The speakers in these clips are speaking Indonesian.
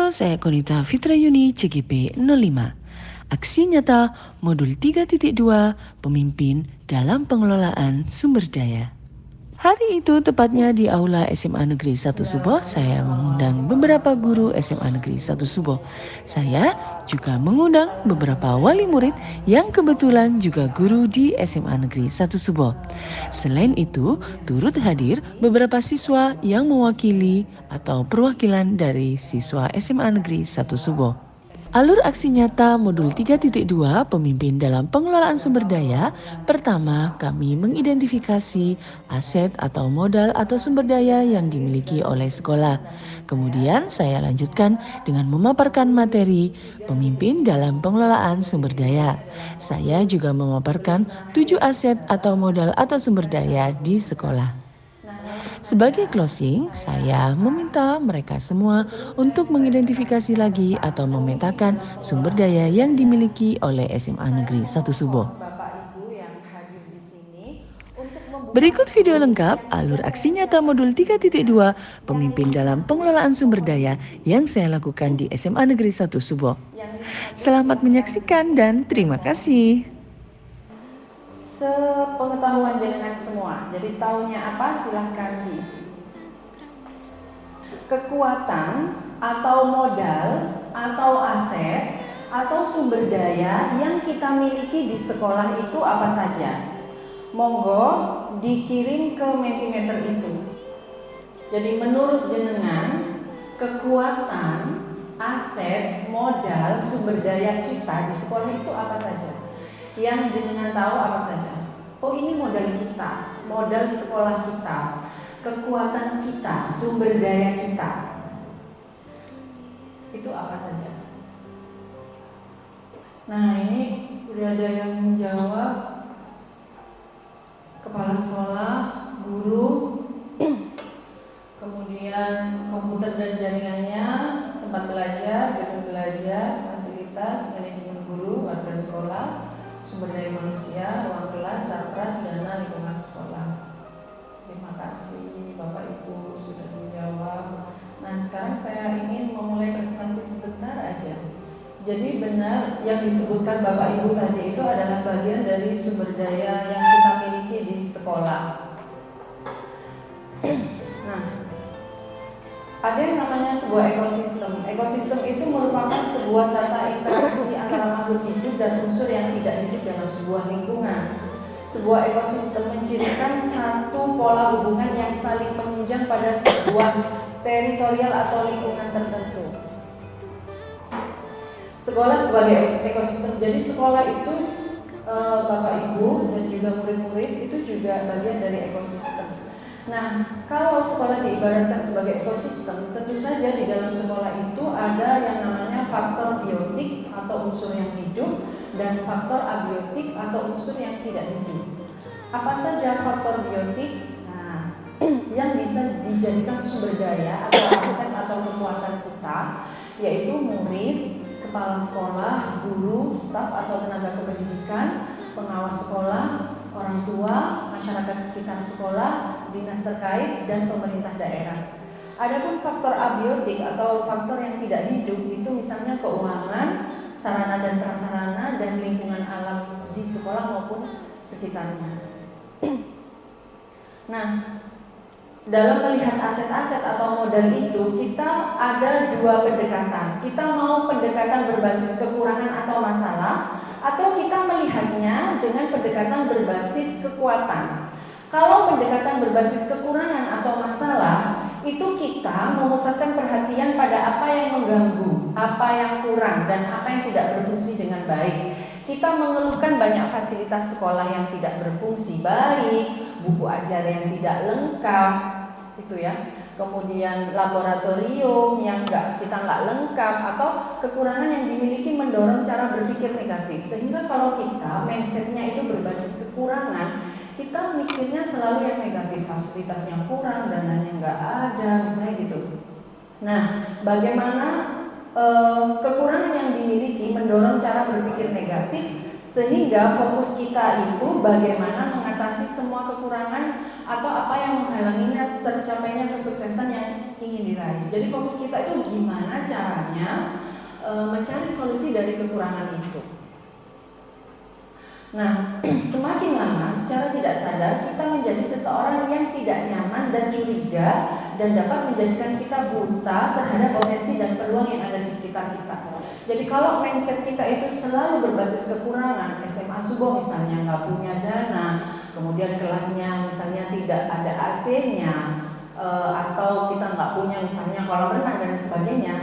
Halo, saya Konita Fitrayuni, CGP 05. Aksi nyata modul 3.2 Pemimpin dalam Pengelolaan Sumber Daya. Hari itu tepatnya di Aula SMA Negeri 1 Subo, saya mengundang beberapa guru SMA Negeri 1 Subo. Saya juga mengundang beberapa wali murid yang kebetulan juga guru di SMA Negeri 1 Subo. Selain itu, turut hadir beberapa siswa yang mewakili atau perwakilan dari siswa SMA Negeri 1 Subo. Alur aksi nyata modul 3.2 Pemimpin dalam Pengelolaan Sumber Daya. Pertama, kami mengidentifikasi aset atau modal atau sumber daya yang dimiliki oleh sekolah. Kemudian saya lanjutkan dengan memaparkan materi pemimpin dalam pengelolaan sumber daya. Saya juga memaparkan 7 aset atau modal atau sumber daya di sekolah. Sebagai closing, saya meminta mereka semua untuk mengidentifikasi lagi atau memetakan sumber daya yang dimiliki oleh SMA Negeri 1 Subo. Berikut video lengkap alur aksi nyata modul 3.2 Pemimpin dalam Pengelolaan Sumber Daya yang saya lakukan di SMA Negeri 1 Subo. Selamat menyaksikan dan terima kasih. Sepengetahuan jenengan semua, jadi taunya apa silahkan diisi. Kekuatan atau modal atau aset atau sumber daya yang kita miliki di sekolah itu apa saja? Monggo dikirim ke Mentimeter itu. Jadi menurut jenengan, kekuatan, aset, modal, sumber daya kita di sekolah itu apa saja? Yang jenengan tahu apa saja? Oh, ini modal kita, modal sekolah kita, kekuatan kita, sumber daya kita. Itu apa saja? Nah, ini udah ada yang menjawab. Kepala sekolah, guru, kemudian komputer dan jaringannya, tempat belajar, gedung belajar, fasilitas, manajemen guru, warga sekolah, sumber daya manusia, ruang kelas, sarpras, dana, lingkungan sekolah. Terima kasih Bapak Ibu sudah menjawab. Nah, sekarang saya ingin memulai presentasi sebentar aja. Jadi benar yang disebutkan Bapak Ibu tadi itu adalah bagian dari sumber daya yang kita miliki di sekolah. Nah, ada yang namanya sebuah ekosistem. Ekosistem itu merupakan sebuah tata interaksi antara makhluk hidup dan unsur yang tidak hidup dalam sebuah lingkungan. Sebuah ekosistem mencirikan satu pola hubungan yang saling menunjang pada sebuah teritorial atau lingkungan tertentu. Sekolah sebagai ekosistem. Jadi sekolah itu Bapak Ibu dan juga murid-murid itu juga bagian dari ekosistem. Nah, kalau sekolah diibaratkan sebagai ekosistem, tentu saja di dalam sekolah itu ada yang namanya faktor biotik atau unsur yang hidup dan faktor abiotik atau unsur yang tidak hidup. Apa saja faktor biotik? Nah, yang bisa dijadikan sumber daya atau aset atau kekuatan kita, yaitu murid, kepala sekolah, guru, staf atau tenaga kependidikan, pengawas sekolah, orang tua, masyarakat sekitar sekolah, dinas terkait, dan pemerintah daerah. Adapun faktor abiotik atau faktor yang tidak hidup itu misalnya keuangan, sarana dan prasarana, dan lingkungan alam di sekolah maupun sekitarnya. Nah, dalam melihat aset-aset atau modal itu kita ada dua pendekatan. Kita mau pendekatan berbasis kekurangan atau masalah, atau kita melihatnya dengan pendekatan berbasis kekuatan. Kalau pendekatan berbasis kekurangan atau masalah, itu kita memusatkan perhatian pada apa yang mengganggu, apa yang kurang, dan apa yang tidak berfungsi dengan baik. Kita mengeluhkan banyak fasilitas sekolah yang tidak berfungsi baik, buku ajar yang tidak lengkap, itu ya. Kemudian laboratorium yang kita nggak lengkap, atau kekurangan yang dimiliki mendorong cara berpikir negatif. Sehingga kalau kita mindsetnya itu berbasis kekurangan, kita mikirnya selalu yang negatif, fasilitasnya kurang, dananya nggak ada, misalnya gitu. Nah, bagaimana kekurangan yang dimiliki mendorong cara berpikir negatif, sehingga fokus kita itu bagaimana mengatasi semua kekurangan atau apa yang menghalanginya tercapainya kesuksesan yang ingin diraih. Jadi fokus kita itu gimana caranya usahanya mencari solusi dari kekurangan itu. Nah, semakin lama secara tidak sadar kita menjadi seseorang yang tidak nyaman dan curiga dan dapat menjadikan kita buta terhadap potensi dan peluang yang ada di sekitar kita. Jadi kalau mindset kita itu selalu berbasis kekurangan, SMA Subo misalnya nggak punya dana, kemudian kelasnya misalnya tidak ada AC-nya, atau kita nggak punya misalnya kolam renang dan sebagainya,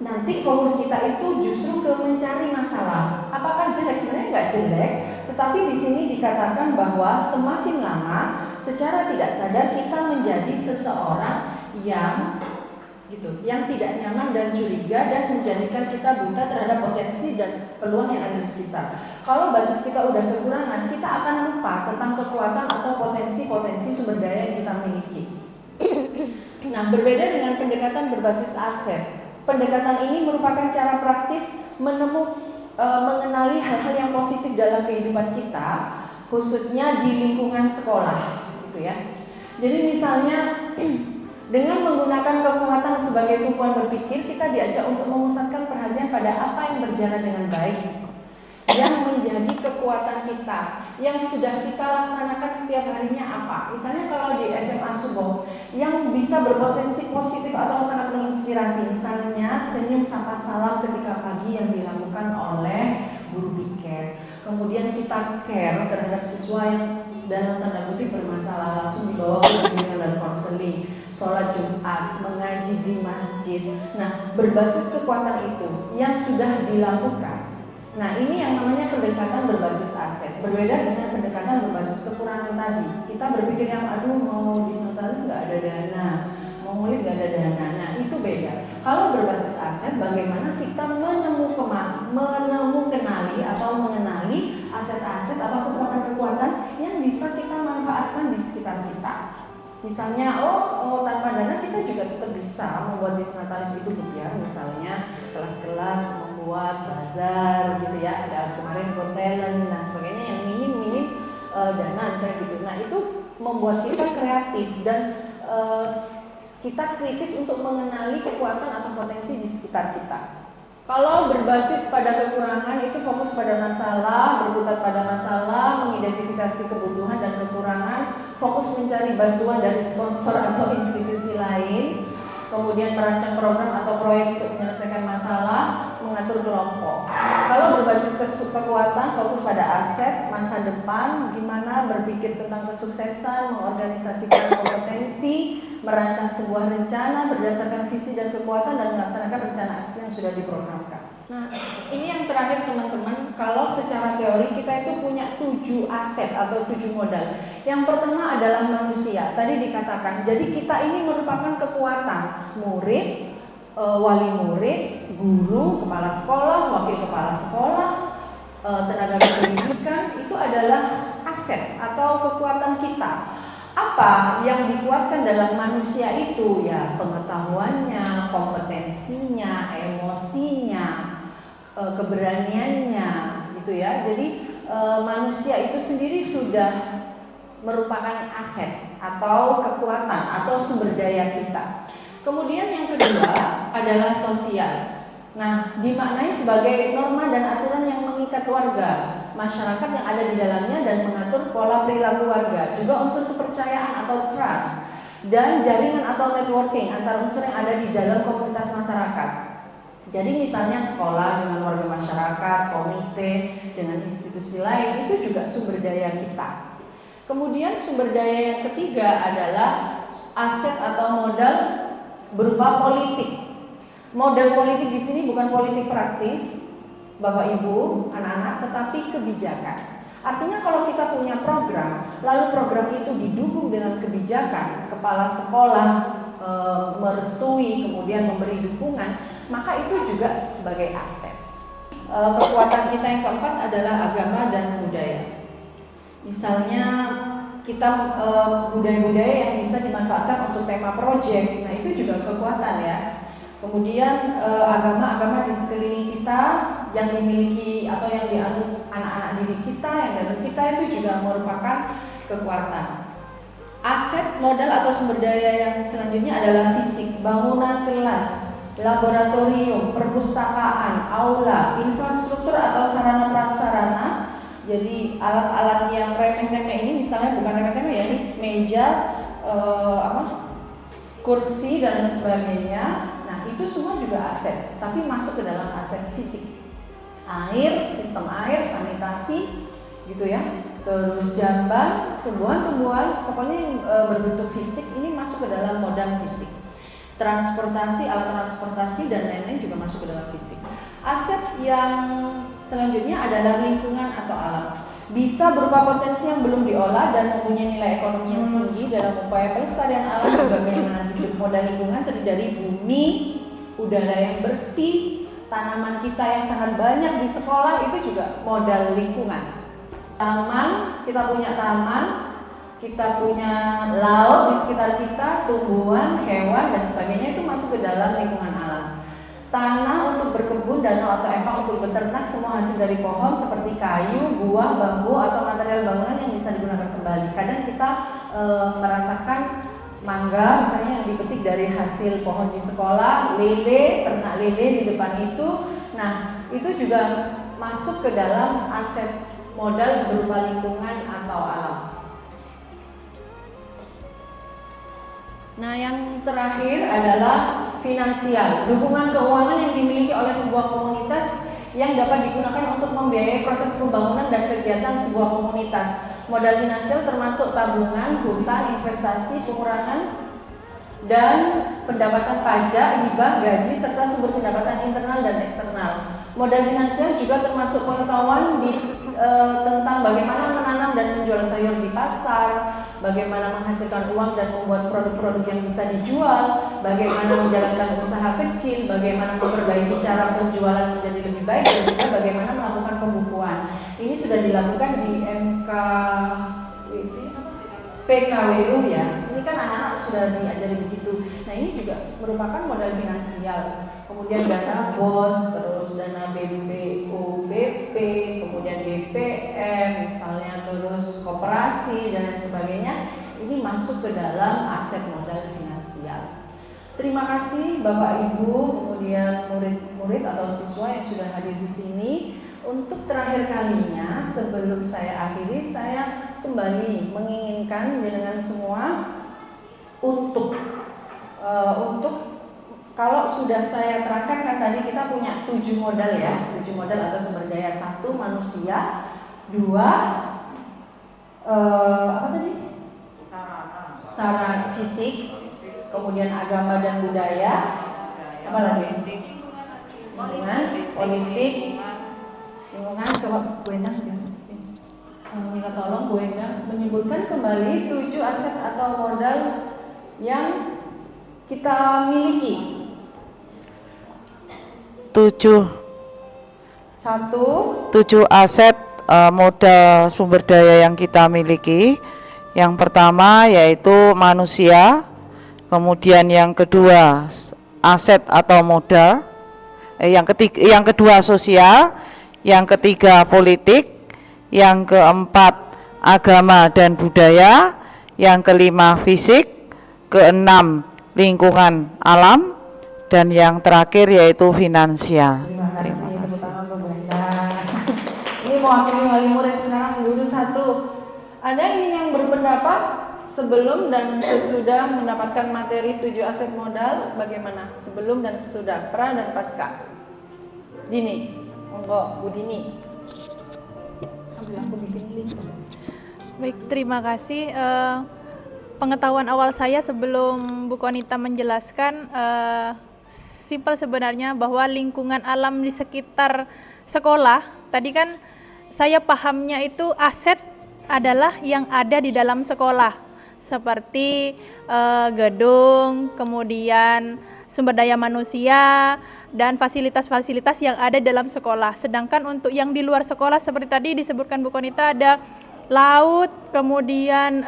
nanti fokus kita itu justru ke mencari masalah. Apakah jelek? Sebenarnya nggak jelek, tetapi di sini dikatakan bahwa semakin lama secara tidak sadar kita menjadi seseorang yang tidak nyaman dan curiga dan menjadikan kita buta terhadap potensi dan peluang yang ada di sekitar. Kalau basis kita udah kekurangan, kita akan lupa tentang kekuatan atau potensi-potensi sumber daya yang kita miliki. Nah, berbeda dengan pendekatan berbasis aset. Pendekatan ini merupakan cara praktis mengenali hal-hal yang positif dalam kehidupan kita, khususnya di lingkungan sekolah, gitu ya. Jadi misalnya dengan menggunakan kekuatan sebagai tumpuan berpikir, kita diajak untuk memusatkan perhatian pada apa yang berjalan dengan baik, yang menjadi kekuatan kita, yang sudah kita laksanakan setiap harinya apa. Misalnya kalau di SMA Subo, yang bisa berpotensi positif atau sangat menginspirasi, misalnya senyum sapa salam ketika pagi yang dilakukan oleh guru piket. Kemudian kita care terhadap siswa yang dalam tanda kutip bermasalah, langsung dibawa ke bimbingan dan konseling, sholat Jumat, mengaji di masjid. Nah, berbasis kekuatan itu yang sudah dilakukan. Nah, ini yang namanya pendekatan berbasis aset. Berbeda dengan pendekatan berbasis kekurangan tadi. Kita berpikir yang aduh mau disnatalis nggak ada dana, mau ngulik nggak ada dana. Nah, itu beda. Kalau berbasis aset, bagaimana kita mengenali atau mengenali aset-aset atau kekuatan-kekuatan yang bisa kita manfaatkan di sekitar kita. Misalnya, tanpa dana kita juga tetap bisa membuat disnatalis itu ya. Misalnya kelas-kelas membuat bazar gitu ya, ada kemarin Got Talent dan sebagainya yang minim dana misalnya gitu. Nah, itu membuat kita kreatif dan kita kritis untuk mengenali kekuatan atau potensi di sekitar kita. Kalau berbasis pada kekurangan itu fokus pada masalah, berkutat pada masalah, mengidentifikasi kebutuhan dan kekurangan, fokus mencari bantuan dari sponsor atau institusi lain, kemudian merancang program atau proyek untuk menyelesaikan masalah, mengatur kelompok. Kalau berbasis kekuatan, fokus pada aset, masa depan, gimana berpikir tentang kesuksesan, mengorganisasikan kompetensi, merancang sebuah rencana berdasarkan visi dan kekuatan dan melaksanakan rencana aksi yang sudah diprogramkan. Nah, ini yang terakhir teman-teman, kalau secara teori kita itu punya 7 aset atau 7 modal. Yang pertama adalah manusia, tadi dikatakan, jadi kita ini merupakan kekuatan murid, wali murid, guru, kepala sekolah, wakil kepala sekolah, tenaga pendidikan, itu adalah aset atau kekuatan kita. Apa yang dikuatkan dalam manusia itu ya pengetahuannya, kompetensinya, emosinya, keberaniannya gitu ya. Jadi manusia itu sendiri sudah merupakan aset atau kekuatan atau sumber daya kita. Kemudian yang kedua adalah sosial. Nah, dimaknai sebagai norma dan aturan yang mengikat warga, masyarakat yang ada di dalamnya dan mengatur pola perilaku warga, juga unsur kepercayaan atau trust, dan jaringan atau networking antar unsur yang ada di dalam komunitas masyarakat. Jadi misalnya sekolah dengan warga masyarakat, komite dengan institusi lain, itu juga sumber daya kita. Kemudian sumber daya yang ketiga adalah aset atau modal berupa politik. Model politik di sini bukan politik praktis, Bapak Ibu, anak-anak, tetapi kebijakan. Artinya kalau kita punya program, lalu program itu didukung dengan kebijakan, kepala sekolah merestui, kemudian memberi dukungan, maka itu juga sebagai aset. Kekuatan kita yang keempat adalah agama dan budaya. Misalnya kita budaya-budaya yang bisa dimanfaatkan untuk tema proyek, nah itu juga kekuatan ya. Kemudian agama-agama di sekeliling kita yang dimiliki atau yang dianut anak-anak didik kita, yang dalam kita itu juga merupakan kekuatan. Aset, modal atau sumber daya yang selanjutnya adalah fisik, bangunan kelas, laboratorium, perpustakaan, aula, infrastruktur atau sarana prasarana. Jadi alat-alat yang remeh-temeh ini, misalnya bukan remeh-temeh ya, ini meja, kursi dan sebagainya. Nah, itu semua juga aset, tapi masuk ke dalam aset fisik. Air, sistem air, sanitasi, gitu ya. Terus jamban, tumbuhan-tumbuhan, pokoknya yang berbentuk fisik ini masuk ke dalam modal fisik. Transportasi, alat transportasi dan lain-lain juga masuk ke dalam fisik. Aset yang selanjutnya adalah lingkungan atau alam. Bisa berupa potensi yang belum diolah dan mempunyai nilai ekonomi yang tinggi dalam upaya pelestarian alam sebagaimana hidup. Modal lingkungan terdiri dari bumi, udara yang bersih, tanaman kita yang sangat banyak di sekolah itu juga modal lingkungan. Taman, kita punya taman, kita punya laut di sekitar kita, tumbuhan, hewan dan sebagainya itu masuk ke dalam lingkungan alam. Tanah untuk berkebun, danau atau empang untuk beternak, semua hasil dari pohon seperti kayu, buah, bambu atau material bangunan yang bisa digunakan kembali. Kadang kita merasakan mangga misalnya yang dipetik dari hasil pohon di sekolah, lele, ternak lele di depan itu. Nah, itu juga masuk ke dalam aset modal berupa lingkungan atau alam. Nah, yang terakhir adalah finansial, dukungan keuangan yang dimiliki oleh sebuah komunitas yang dapat digunakan untuk membiayai proses pembangunan dan kegiatan sebuah komunitas. Modal finansial termasuk tabungan, hutang, investasi, pengurangan dan pendapatan pajak, hibah, gaji, serta sumber pendapatan internal dan eksternal. Modal finansial juga termasuk pengetahuan tentang bagaimana menanam dan menjual sayur di pasar, bagaimana menghasilkan uang dan membuat produk-produk yang bisa dijual, bagaimana menjalankan usaha kecil, bagaimana memperbaiki cara penjualan menjadi lebih baik, dan juga bagaimana melakukan pembukuan. Ini sudah dilakukan di PKWU ya. Ini kan anak-anak sudah diajari begitu. Nah, ini juga merupakan modal finansial. Kemudian dana BOS, terus dana BPOBP, kemudian BPM, misalnya terus koperasi dan lain sebagainya. Ini masuk ke dalam aset modal finansial. Terima kasih Bapak Ibu, kemudian murid-murid atau siswa yang sudah hadir di sini. Untuk terakhir kalinya sebelum saya akhiri, saya kembali menginginkan dengan semua untuk kalau sudah saya terangkan kan tadi kita punya 7 modal ya, 7 modal atau sumber daya. 1 manusia, 2 apa tadi? Sarana fisik, kemudian agama dan budaya, apa lagi? Lingkungan, politik, lingkungan. Coba Bu Endang minta tolong Bu Endang menyebutkan kembali 7 aset atau modal yang kita miliki. 7 aset modal sumber daya yang kita miliki. Yang pertama yaitu manusia, kemudian yang kedua aset atau modal, yang kedua sosial, yang ketiga politik, yang keempat agama dan budaya, yang kelima fisik, keenam lingkungan alam, dan yang terakhir yaitu finansial. Terima kasih. Ini mewakili wali murid sekarang dulu 1. Ada ini yang berpendapat sebelum dan sesudah mendapatkan materi 7 aset modal bagaimana? Sebelum dan sesudah, pra dan pasca. Dini, monggo Bu Dini. Ambil aku bikin link. Baik, terima kasih. Pengetahuan awal saya sebelum Bu Konita menjelaskan simpel sebenarnya bahwa lingkungan alam di sekitar sekolah tadi kan saya pahamnya itu aset adalah yang ada di dalam sekolah seperti gedung, kemudian sumber daya manusia dan fasilitas-fasilitas yang ada dalam sekolah. Sedangkan untuk yang di luar sekolah seperti tadi disebutkan Bu Konita ada laut, kemudian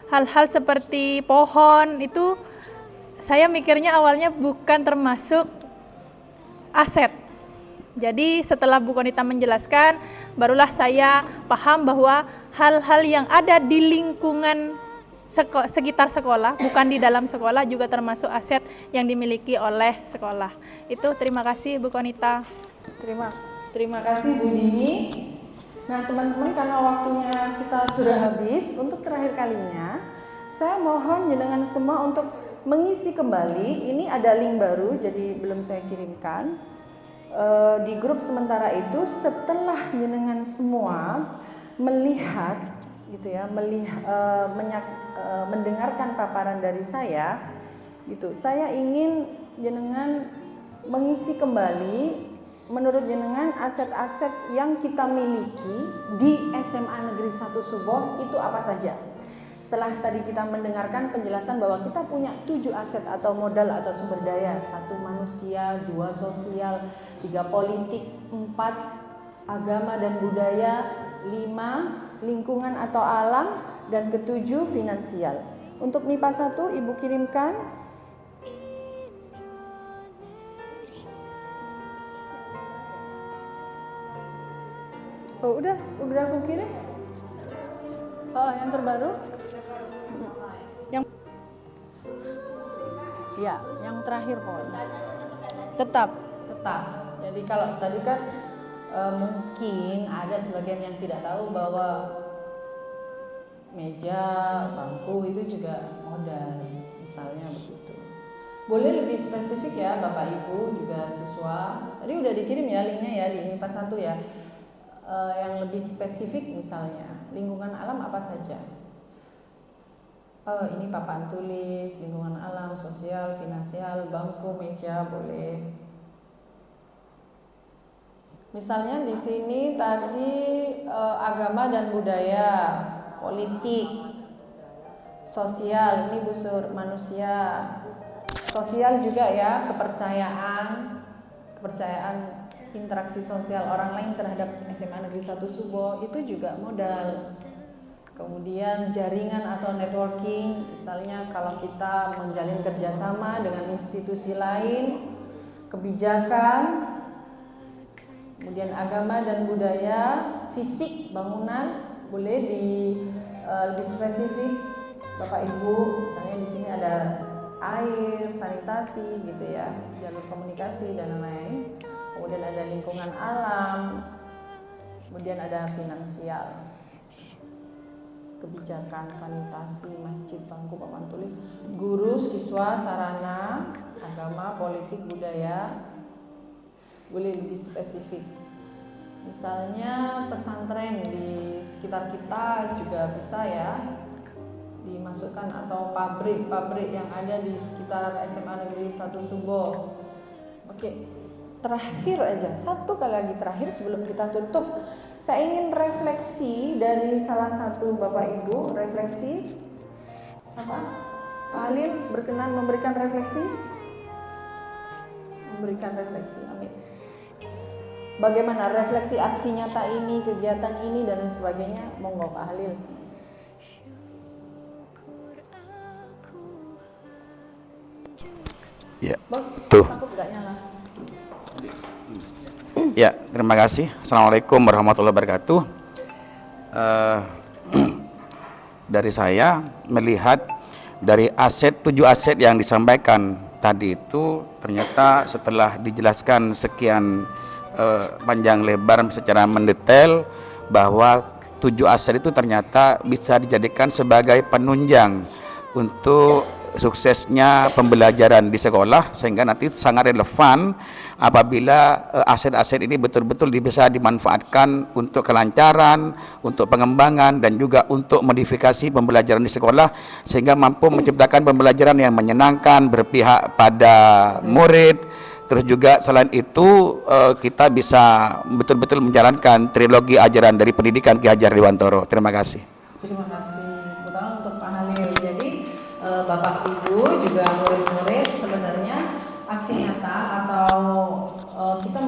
hal-hal seperti pohon, itu saya mikirnya awalnya bukan termasuk aset. Jadi setelah Bu Konita menjelaskan, barulah saya paham bahwa hal-hal yang ada di lingkungan sekitar sekolah, bukan di dalam sekolah, juga termasuk aset yang dimiliki oleh sekolah. Itu terima kasih Bu Konita. Terima kasih Bu Dini. Nah teman-teman, karena waktunya kita sudah habis, untuk terakhir kalinya saya mohon jenengan semua untuk mengisi kembali. Ini ada link baru, jadi belum saya kirimkan di grup sementara itu. Setelah jenengan semua melihat gitu ya, mendengarkan paparan dari saya gitu, saya ingin jenengan mengisi kembali menurut jenengan aset-aset yang kita miliki di SMA Negeri 1 Subo itu apa saja. Setelah tadi kita mendengarkan penjelasan bahwa kita punya 7 aset atau modal atau sumber daya, 1 manusia, 2 sosial, 3 politik, 4 agama dan budaya, 5 lingkungan atau alam, dan ke-7 finansial. Untuk MIPA 1 Ibu kirimkan. Oh, udah aku kirim. Oh, yang terbaru? Yang terakhir pokoknya. Tetap. Jadi kalau tadi kan mungkin ada sebagian yang tidak tahu bahwa meja, bangku itu juga modal, misalnya begitu. Boleh lebih spesifik ya Bapak Ibu juga siswa. Tadi udah dikirim ya linknya ya di MIPA 1 ya. Yang lebih spesifik misalnya lingkungan alam apa saja. Ini papan tulis, lingkungan alam, sosial, finansial, bangku, meja, boleh. Misalnya di sini tadi agama dan budaya, politik, sosial, ini busur manusia, sosial juga ya, kepercayaan interaksi sosial orang lain terhadap SMA Negeri 1 Subo itu juga modal. Kemudian jaringan atau networking, misalnya kalau kita menjalin kerjasama dengan institusi lain, kebijakan, kemudian agama dan budaya, fisik, bangunan, boleh lebih spesifik Bapak Ibu, misalnya di sini ada air, sanitasi gitu ya, jalur komunikasi dan lain-lain. Kemudian ada lingkungan alam, kemudian ada finansial, kebijakan, sanitasi, masjid, bangku, papan tulis, guru, siswa, sarana, agama, politik, budaya, boleh lebih spesifik. Misalnya pesantren di sekitar kita juga bisa ya dimasukkan, atau pabrik yang ada di sekitar SMA Negeri 1 Subo. Oke. Terakhir aja, satu kali lagi terakhir sebelum kita tutup, saya ingin refleksi dari salah satu Bapak Ibu. Refleksi siapa? Pak Halil berkenan memberikan refleksi? Memberikan refleksi, amin. Bagaimana refleksi aksi nyata ini, kegiatan ini dan lain sebagainya? Monggo Pak Halil. Ya, Bos, tuh. takut gak nyala? Ya, terima kasih. Assalamualaikum warahmatullahi wabarakatuh. Dari saya melihat dari 7 aset yang disampaikan tadi itu, ternyata setelah dijelaskan sekian panjang lebar secara mendetail, bahwa 7 aset itu ternyata bisa dijadikan sebagai penunjang untuk suksesnya pembelajaran di sekolah, sehingga nanti sangat relevan apabila aset-aset ini betul-betul bisa dimanfaatkan untuk kelancaran, untuk pengembangan, dan juga untuk modifikasi pembelajaran di sekolah, sehingga mampu menciptakan pembelajaran yang menyenangkan, berpihak pada murid. Terus juga selain itu kita bisa betul-betul menjalankan trilogi ajaran dari pendidikan Ki Hajar Dewantoro. Terima kasih. Terima kasih. Pertama untuk Pak Halil. Jadi Bapak Ibu juga murid-murid, sebenarnya aksi nyata atau kita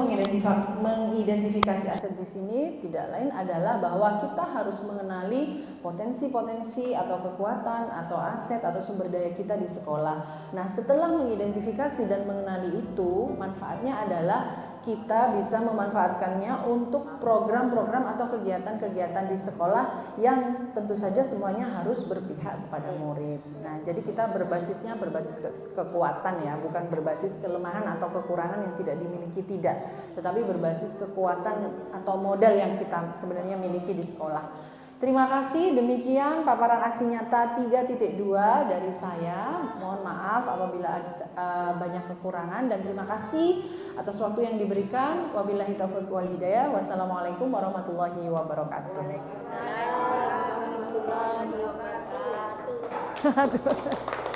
mengidentifikasi aset di sini tidak lain adalah bahwa kita harus mengenali potensi-potensi atau kekuatan atau aset atau sumber daya kita di sekolah. Nah, setelah mengidentifikasi dan mengenali itu, manfaatnya adalah kita bisa memanfaatkannya untuk program-program atau kegiatan-kegiatan di sekolah yang tentu saja semuanya harus berpihak kepada murid. Nah, jadi kita berbasis kekuatan ya, bukan berbasis kelemahan atau kekurangan yang tidak dimiliki, tidak, tetapi berbasis kekuatan atau modal yang kita sebenarnya miliki di sekolah. Terima kasih, demikian paparan aksi nyata 3.2 dari saya. Mohon maaf apabila ada banyak kekurangan, dan terima kasih atas waktu yang diberikan. Wabillahi taufiq wal hidayah. Wassalamualaikum warahmatullahi wabarakatuh. Waalaikumsalam warahmatullahi wabarakatuh.